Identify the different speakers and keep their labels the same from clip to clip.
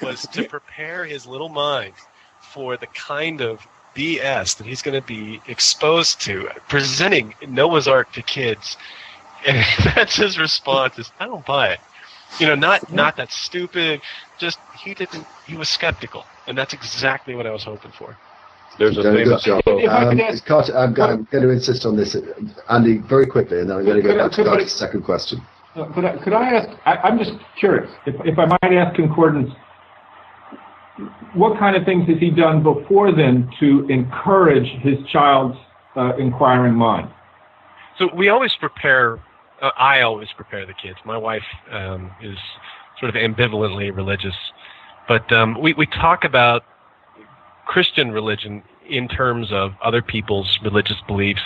Speaker 1: was to prepare his little mind for the kind of BS that he's going to be exposed to, presenting Noah's Ark to kids. And that's his response is, I don't buy it. Not that stupid, just he was skeptical. And that's exactly what I was hoping for.
Speaker 2: There's a famous
Speaker 3: Carter, I'm going to insist on this, Andy, very quickly, and then I'm going to go back to Carter's second question.
Speaker 4: Could I ask, I'm just curious, if I might ask Concordance, what kind of things has he done before then to encourage his child's inquiring mind?
Speaker 1: So we always prepare, I always prepare the kids. My wife is sort of ambivalently religious, but we talk about Christian religion in terms of other people's religious beliefs.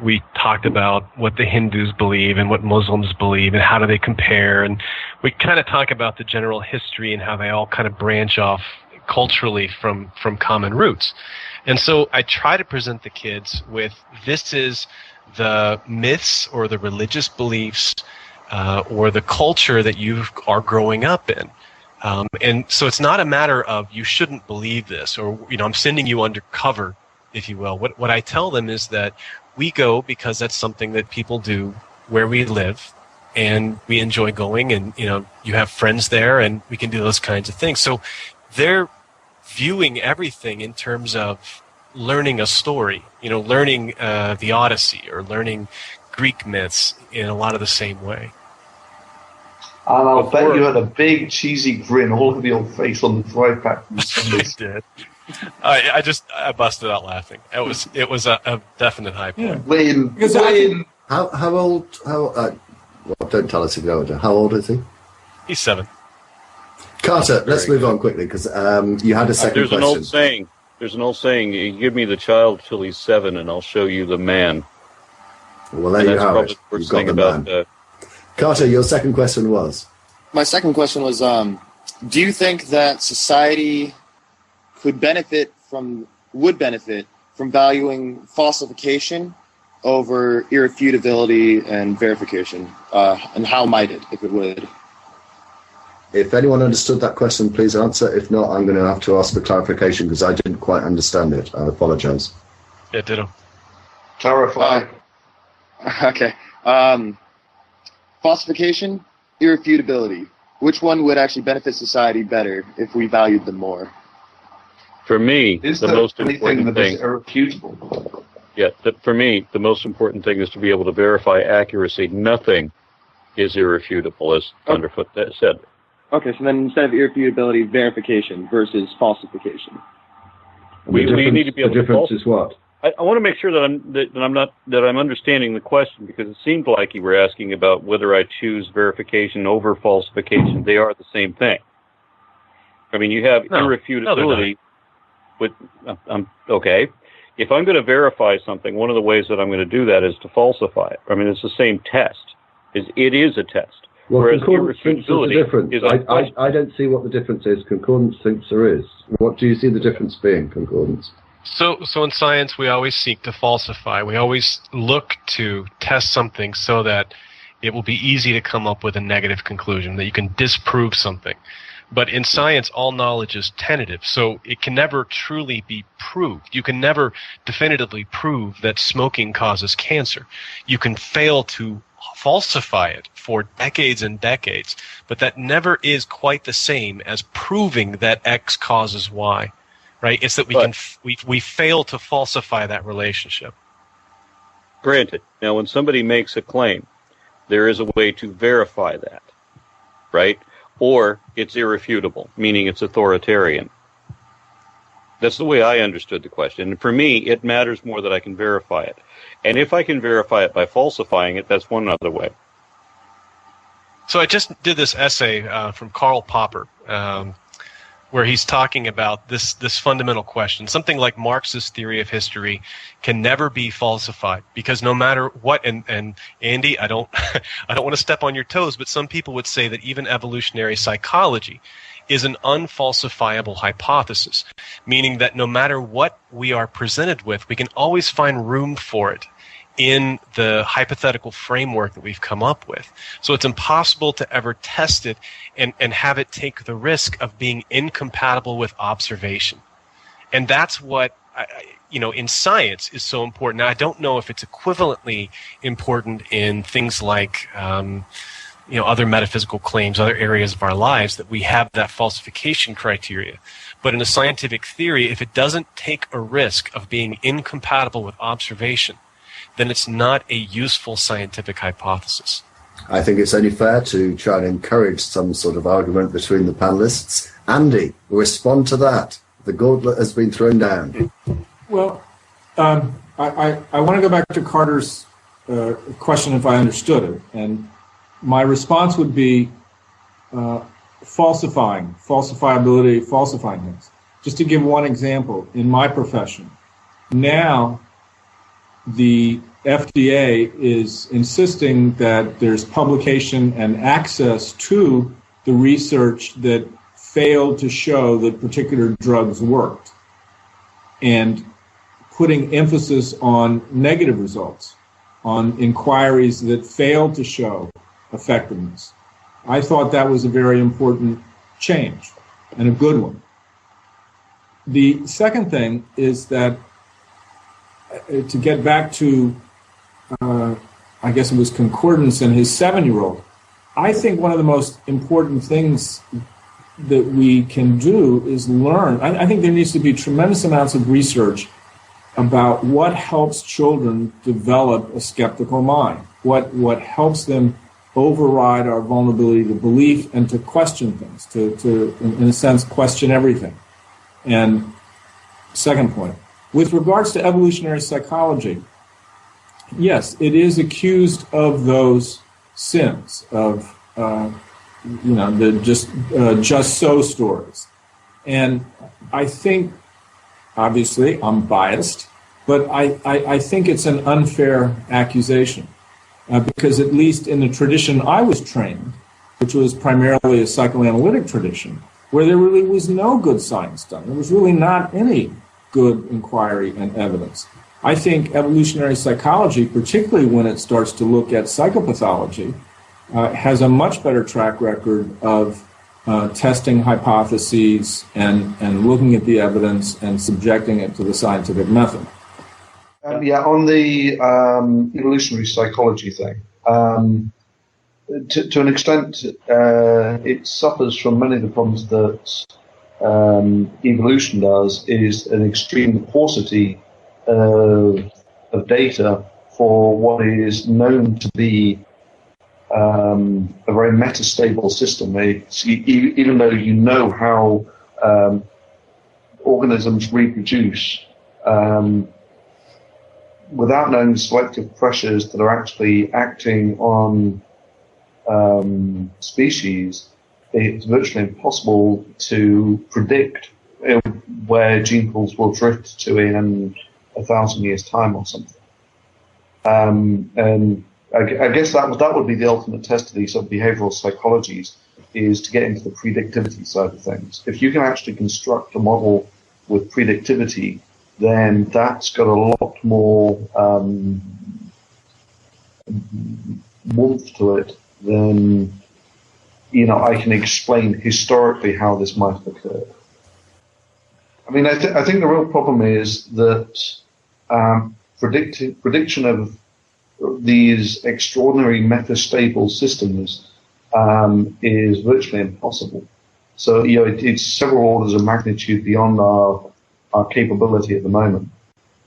Speaker 1: We talked about what the Hindus believe and what Muslims believe and how do they compare. And we kind of talk about the general history and how they all kind of branch off culturally from common roots. And so I try to present the kids with, this is the myths or the religious beliefs or the culture that you are growing up in. And so it's not a matter of you shouldn't believe this or, I'm sending you undercover, if you will. What I tell them is that we go because that's something that people do where we live, and we enjoy going, and you have friends there, and we can do those kinds of things. So they're viewing everything in terms of learning a story, learning the Odyssey or learning Greek myths in a lot of the same way.
Speaker 5: And I'll bet you had a big cheesy grin all over your face on the drive back from Sundays.
Speaker 1: I did. I busted out laughing. It was a definite high point.
Speaker 5: Yeah. Win.
Speaker 3: How old? Well, don't tell us if you're older. How old is he?
Speaker 1: He's 7.
Speaker 3: Carter, let's move on quickly because you had a second question.
Speaker 2: There's an old saying. You give me the child till he's 7, and I'll show you the man.
Speaker 3: Well, there you have it. You've got the man. Carter, your second question was?
Speaker 6: My second question was, do you think that society would benefit from valuing falsification over irrefutability and verification? And how might it, if it would?
Speaker 3: If anyone understood that question, please answer. If not, I'm going to have to ask for clarification because I didn't quite understand it. I apologize.
Speaker 1: Yeah, ditto.
Speaker 5: Clarify.
Speaker 6: Okay. Falsification, irrefutability. Which one would actually benefit society better if we valued them more?
Speaker 2: For me, the most important thing.
Speaker 5: Irrefutable?
Speaker 2: Yeah, for me, the most important thing is to be able to verify accuracy. Nothing is irrefutable, as Thunderfoot said.
Speaker 6: Okay, so then instead of irrefutability, verification versus falsification.
Speaker 2: We need to be able to.
Speaker 3: The difference is what?
Speaker 2: I want to make sure that I'm understanding the question, because it seemed like you were asking about whether I choose verification over falsification. They are the same thing. I mean, you have irrefutability. Okay. If I'm going to verify something, one of the ways that I'm going to do that is to falsify it. I mean, it's the same test. It is a test.
Speaker 3: Well,
Speaker 2: whereas
Speaker 3: Concordance thinks there's a difference. I don't see what the difference is. Concordance thinks there is. What do you see the difference being, Concordance?
Speaker 1: So in science, we always seek to falsify. We always look to test something so that it will be easy to come up with a negative conclusion, that you can disprove something. But in science, all knowledge is tentative, so it can never truly be proved. You can never definitively prove that smoking causes cancer. You can fail to falsify it for decades and decades, but that never is quite the same as proving that X causes Y. Right? It's that we fail to falsify that relationship.
Speaker 2: Granted. Now, when somebody makes a claim, there is a way to verify that, right? Or it's irrefutable, meaning it's authoritarian. That's the way I understood the question. And for me, it matters more that I can verify it. And if I can verify it by falsifying it, that's one other way.
Speaker 1: So I just did this essay from Karl Popper, where he's talking about this fundamental question. Something like Marx's theory of history can never be falsified, because no matter what, and Andy, I don't want to step on your toes, but some people would say that even evolutionary psychology is an unfalsifiable hypothesis, meaning that no matter what we are presented with, we can always find room for it in the hypothetical framework that we've come up with. So it's impossible to ever test it and have it take the risk of being incompatible with observation. And that's what, in science is so important. Now, I don't know if it's equivalently important in things like, other metaphysical claims, other areas of our lives, that we have that falsification criteria. But in a scientific theory, if it doesn't take a risk of being incompatible with observation, then it's not a useful scientific hypothesis.
Speaker 3: I think it's only fair to try and encourage some sort of argument between the panelists. Andy, respond to that. The gauntlet has been thrown down.
Speaker 4: Well, I want to go back to Carter's question, if I understood it. And my response would be falsifiability, falsifying things. Just to give one example, in my profession, now the FDA is insisting that there's publication and access to the research that failed to show that particular drugs worked, and putting emphasis on negative results, on inquiries that failed to show effectiveness. I thought that was a very important change and a good one. The second thing is that, to get back to, I guess it was Concordance and his 7-year-old, I think one of the most important things that we can do is learn. I think there needs to be tremendous amounts of research about what helps children develop a skeptical mind, what helps them override our vulnerability to belief and to question things, to in a sense, question everything. And second point, with regards to evolutionary psychology, yes, it is accused of those sins of, the just so stories. And I think, obviously, I'm biased, but I think it's an unfair accusation. Because at least in the tradition I was trained, which was primarily a psychoanalytic tradition, where there really was no good science done. There was really not any good inquiry and evidence. I think evolutionary psychology, particularly when it starts to look at psychopathology, has a much better track record of testing hypotheses and looking at the evidence and subjecting it to the scientific method.
Speaker 5: On the evolutionary psychology thing, to an extent, it suffers from many of the problems that evolution does, is an extreme paucity of data for what is known to be a very metastable system. Even though you know how organisms reproduce, without knowing selective pressures that are actually acting on species, it's virtually impossible to predict where gene pools will drift to in 1,000 years' time or something. And I guess that would be the ultimate test of these sort of behavioral psychologies, is to get into the predictivity side of things. If you can actually construct a model with predictivity, then that's got a lot more warmth to it than, I can explain historically how this might have occurred. I mean, I think the real problem is that prediction of these extraordinary metastable systems is virtually impossible. So, it's several orders of magnitude beyond our capability at the moment.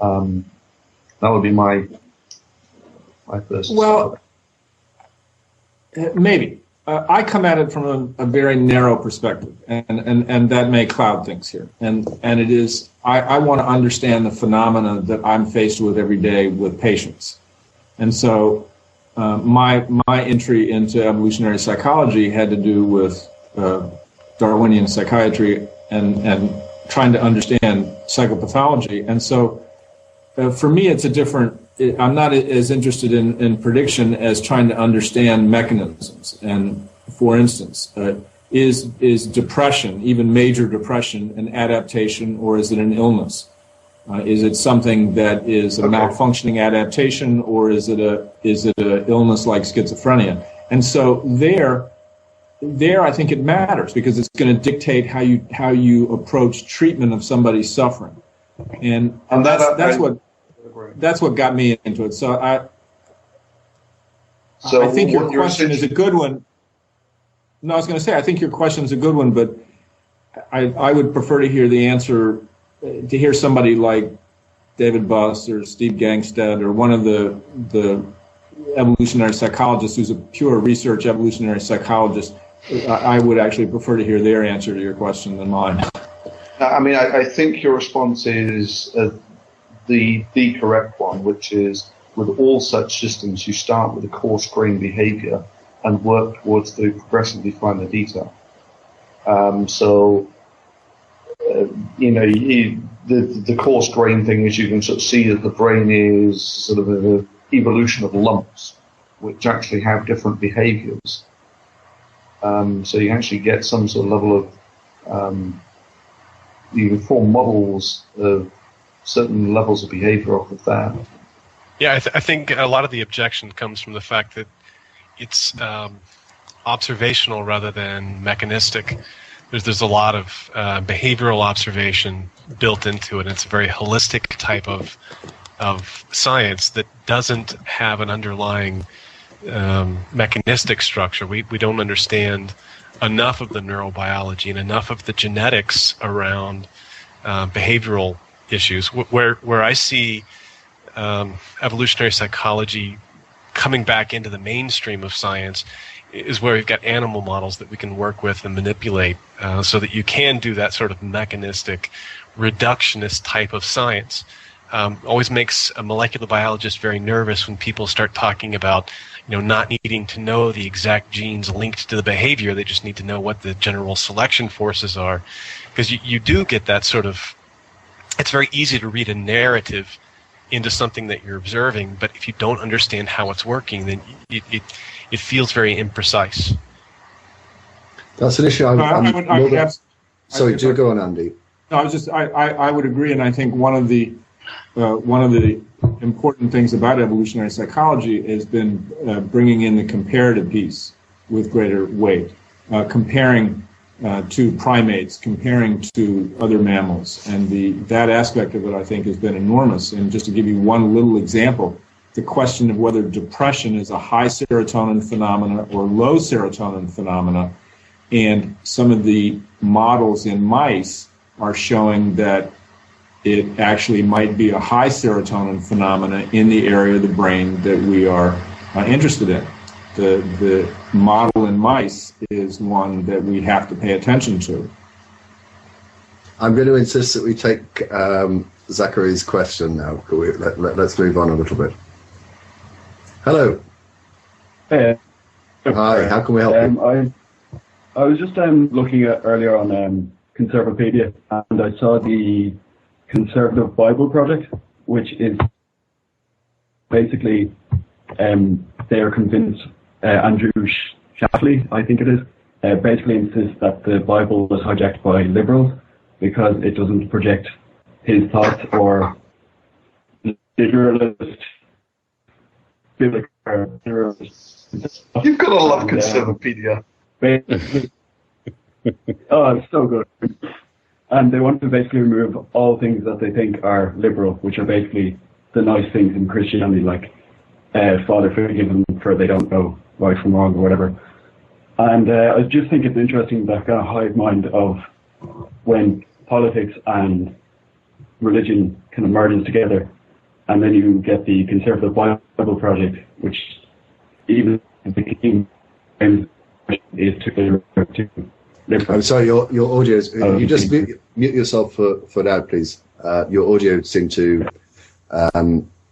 Speaker 5: That would be my first.
Speaker 4: Well, maybe. I come at it from a very narrow perspective, and that may cloud things here. And it is, I want to understand the phenomena that I'm faced with every day with patients. And so my entry into evolutionary psychology had to do with Darwinian psychiatry and trying to understand psychopathology. And so for me, it's a different, I'm not as interested in prediction as trying to understand mechanisms. And for instance, is depression, even major depression, an adaptation, or is it an illness? Is it something that is a malfunctioning adaptation, or is it a illness like schizophrenia? And so there I think it matters, because it's going to dictate how you approach treatment of somebody's suffering, and that's what got me into it. So I think your question is a good one. No, I was going to say, I think your question is a good one, but I would prefer to hear the answer, to hear somebody like David Buss or Steve Gangstead or one of the evolutionary psychologists who's a pure research evolutionary psychologist. I would actually prefer to hear their answer to your question than mine.
Speaker 5: I mean, I think your response is the correct one, which is, with all such systems, you start with a coarse-grained behavior and work towards the progressively finer detail. The coarse-grained thing is, you can sort of see that the brain is sort of an evolution of lumps, which actually have different behaviors. So you actually get some sort of level of, you can form models of certain levels of behavior off of that.
Speaker 1: Yeah, I think a lot of the objection comes from the fact that it's observational rather than mechanistic. There's a lot of behavioral observation built into it. It's a very holistic type of science that doesn't have an underlying mechanistic structure. We don't understand enough of the neurobiology and enough of the genetics around behavioral issues. Where I see evolutionary psychology coming back into the mainstream of science is where we've got animal models that we can work with and manipulate, so that you can do that sort of mechanistic, reductionist type of science. Always makes a molecular biologist very nervous when people start talking about, not needing to know the exact genes linked to the behavior. They just need to know what the general selection forces are, because you do get that sort of. It's very easy to read a narrative into something that you're observing, but if you don't understand how it's working, then it feels very imprecise.
Speaker 3: That's an issue. Sorry, do go on, Andy.
Speaker 4: No, I would agree, and I think one of the important things about evolutionary psychology has been bringing in the comparative piece with greater weight, comparing to primates, comparing to other mammals, and that aspect of it, I think, has been enormous. And just to give you one little example, the question of whether depression is a high serotonin phenomena or low serotonin phenomena, and some of the models in mice are showing that it actually might be a high serotonin phenomena in the area of the brain that we are interested in. The model in mice is one that we have to pay attention to.
Speaker 3: I'm going to insist that we take Zachary's question now. Let's move on a little bit. Hello.
Speaker 7: Hey.
Speaker 3: Hi, how can we help you?
Speaker 7: I was just looking at earlier on Conservapedia, and I saw the Conservative Bible Project, which is basically they are convinced, Andrew Shafley, I think it is, basically insists that the Bible was hijacked by liberals because it doesn't project his thoughts or literalist.
Speaker 5: You've got to love Conservapedia.
Speaker 7: Oh, it's so good. And they want to basically remove all things that they think are liberal, which are basically the nice things in Christianity, like Father forgive them for they don't know right from wrong or whatever. And I just think it's interesting, that kind of hive mind of when politics and religion kind of merges together, and then you get the Conservative Bible Project, which even the king is to liberal.
Speaker 3: I'm sorry, your audio is... you just mute yourself for now, please. Your audio seemed to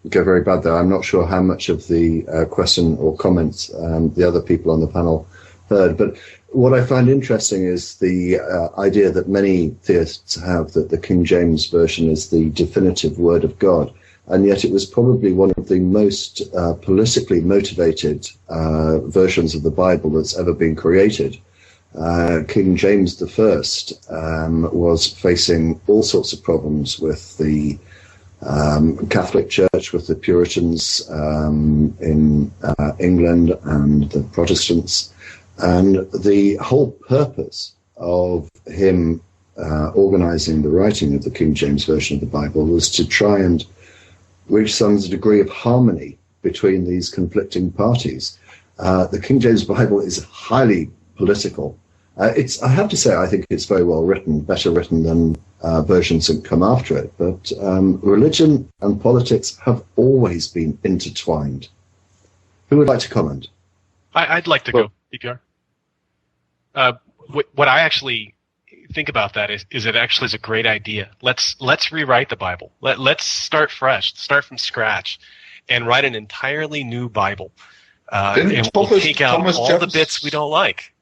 Speaker 3: go very bad there. I'm not sure how much of the question or comments the other people on the panel heard, but what I find interesting is the idea that many theists have that the King James Version is the definitive word of God, and yet it was probably one of the most politically motivated versions of the Bible that's ever been created. King James I was facing all sorts of problems with the Catholic Church with the Puritans in England and the Protestants. And the whole purpose of him organizing the writing of the King James Version of the Bible was to try and reach some degree of harmony between these conflicting parties. The King James Bible is highly political. I have to say, I think it's very well written, better written than versions that come after it. But religion and politics have always been intertwined. Who would like to comment?
Speaker 1: I'd like to go, PPR. What I actually think about that is it actually is a great idea. Let's rewrite the Bible. Let's start fresh, start from scratch, and write an entirely new Bible. And we'll take out all the bits we don't like.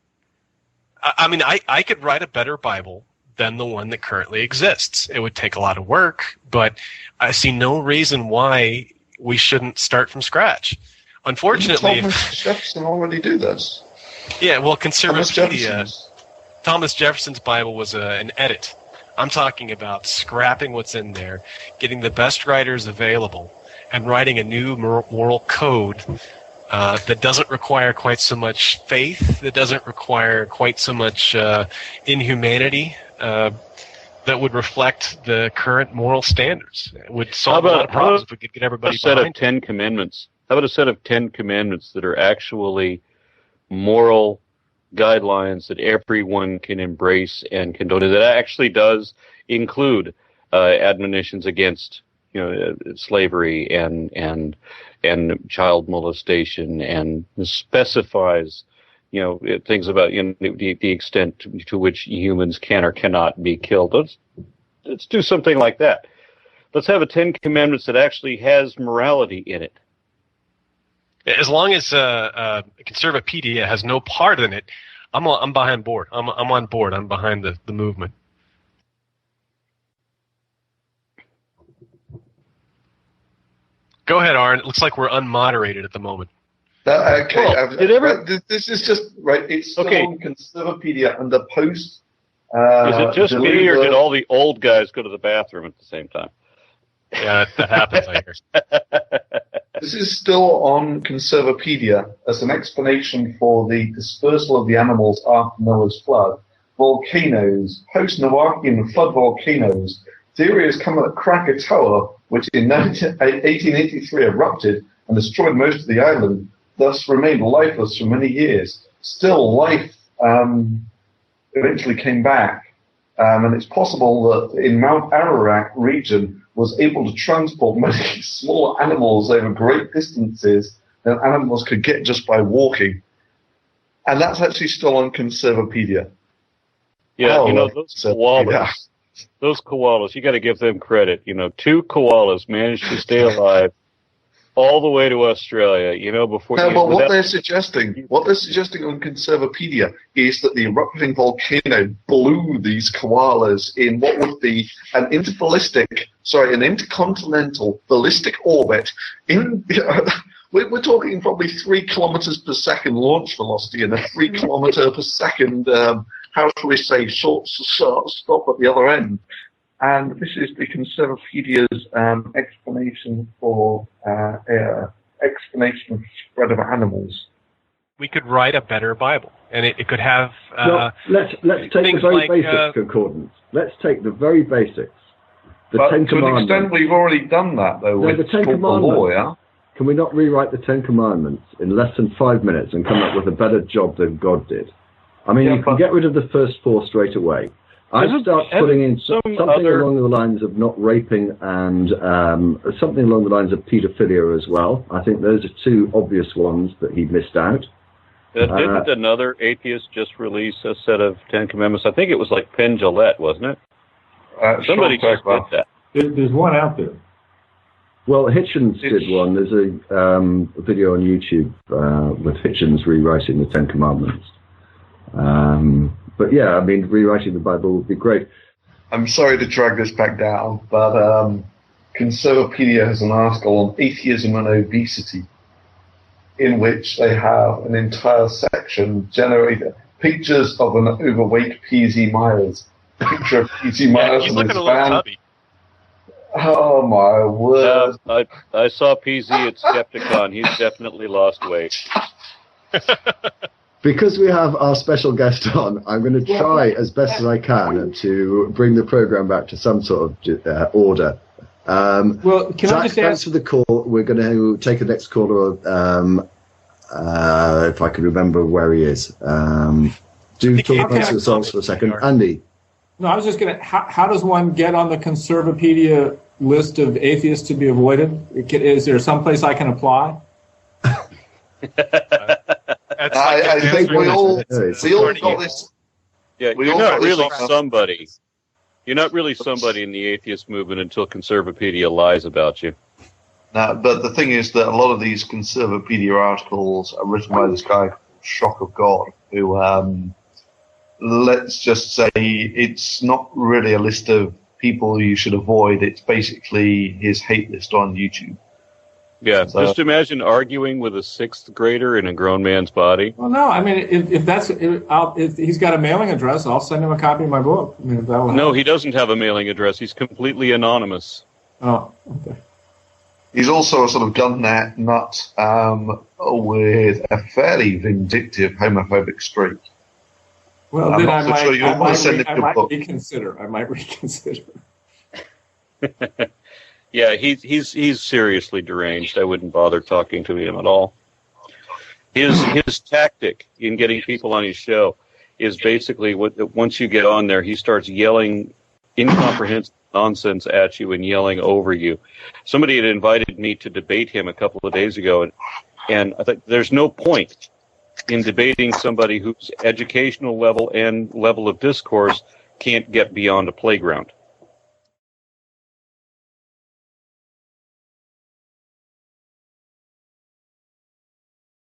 Speaker 1: I mean, I could write a better Bible than the one that currently exists. It would take a lot of work, but I see no reason why we shouldn't start from scratch. Unfortunately,
Speaker 5: Thomas Jefferson already do this.
Speaker 1: Yeah, well, Conservapedia, Thomas Jefferson's Bible was an edit. I'm talking about scrapping what's in there, getting the best writers available, and writing a new moral code that doesn't require quite so much faith, that doesn't require quite so much inhumanity, that would reflect the current moral standards. It would solve a lot of problems if we could get everybody behind it.
Speaker 2: How about a set of 10 commandments? How about a set of 10 commandments that are actually moral guidelines that everyone can embrace and condone? It actually does include admonitions against, slavery and child molestation, and specifies, things about the extent to which humans can or cannot be killed. Let's do something like that. Let's have a 10 commandments that actually has morality in it.
Speaker 1: As long as Conservapedia has no part in it, I'm behind board. I'm on board. I'm behind the movement. Go ahead, Aaron. It looks like we're unmoderated at the moment.
Speaker 5: Okay. This is just right. It's still on Conservapedia and the post.
Speaker 2: Is it just me, or did all the old guys go to the bathroom at the same time?
Speaker 1: Yeah, that happens, I hear.
Speaker 5: This is still on Conservapedia as an explanation for the dispersal of the animals after Noah's flood. Volcanoes, post-Noachian flood volcanoes. Theory has come that Krakatoa, which in 1883 erupted and destroyed most of the island, thus remained lifeless for many years. Still, life eventually came back, and it's possible that in Mount Ararat region was able to transport many small animals over great distances that animals could get just by walking. And that's actually still on Conservapedia.
Speaker 2: Yeah, those koalas. Yeah. Those koalas, you got to give them credit. 2 koalas managed to stay alive all the way to Australia. Before.
Speaker 5: No, but what they're suggesting on Conservapedia is that the erupting volcano blew these koalas in what would be an intercontinental ballistic orbit. We're talking probably 3 kilometers per second launch velocity and a 3 kilometer per second. How shall we say, short stop at the other end. And this is the Conservapedia's explanation for explanation of spread of animals.
Speaker 1: We could write a better Bible, and it could have.
Speaker 8: Let's take the very basic concordance. Let's take the very basics.
Speaker 5: The 10 Commandments. To an extent, we've already done that, though.
Speaker 8: No, the 10 Commandments. Can we not rewrite the 10 Commandments in less than 5 minutes and come up with a better job than God did? I mean, you can get rid of the first 4 straight away. I'd start putting in something along the lines of not raping and something along the lines of paedophilia as well. I think those are 2 obvious ones that he missed out.
Speaker 2: Didn't another atheist just release a set of 10 Commandments? I think it was like Penn Jillette, wasn't it? Somebody just did that.
Speaker 4: There's one out there.
Speaker 8: Well, Hitchens did one. There's a video on YouTube with Hitchens rewriting the 10 Commandments. But yeah, I mean, rewriting the Bible would be great.
Speaker 5: I'm sorry to drag this back down, but Conservapedia has an article on atheism and obesity, in which they have an entire section generated pictures of an overweight P.Z. Myers. Picture of P.Z. Myers and his van. Oh my word!
Speaker 2: I saw PZ at Skepticon. He's definitely lost weight.
Speaker 3: Because we have our special guest on, I'm going to try as best as I can to bring the program back to some sort of order.
Speaker 4: Well, can
Speaker 3: Zach,
Speaker 4: I just
Speaker 3: thanks
Speaker 4: ask?
Speaker 3: for the call. We're going to take the next caller, if I can remember where he is. Do talk about the results for a second. Andy.
Speaker 4: No, I was just going to. How does one get on the Conservapedia list of atheists to be avoided? Is there some place I can apply?
Speaker 5: I think we all got this.
Speaker 2: Yeah, you're not really somebody. You're not really somebody in the atheist movement until Conservapedia lies about you.
Speaker 5: No, but the thing is that a lot of these Conservapedia articles are written by this guy, Shock of God, who, let's just say, it's not really a list of people you should avoid. It's basically his hate list on YouTube.
Speaker 2: Yeah, so, just imagine arguing with a 6th grader in a grown man's body.
Speaker 4: Well, no, I mean, if he's got a mailing address, I'll send him a copy of my book. I mean,
Speaker 2: no, he doesn't have a mailing address. He's completely anonymous.
Speaker 4: Oh, okay.
Speaker 5: He's also a sort of gun nut with a fairly vindictive homophobic streak.
Speaker 4: Well, then I might reconsider. I might reconsider.
Speaker 2: Yeah, he's seriously deranged. I wouldn't bother talking to him at all. His tactic in getting people on his show is basically once you get on there, he starts yelling incomprehensible nonsense at you and yelling over you. Somebody had invited me to debate him a couple of days ago, and I thought there's no point in debating somebody whose educational level and level of discourse can't get beyond a playground.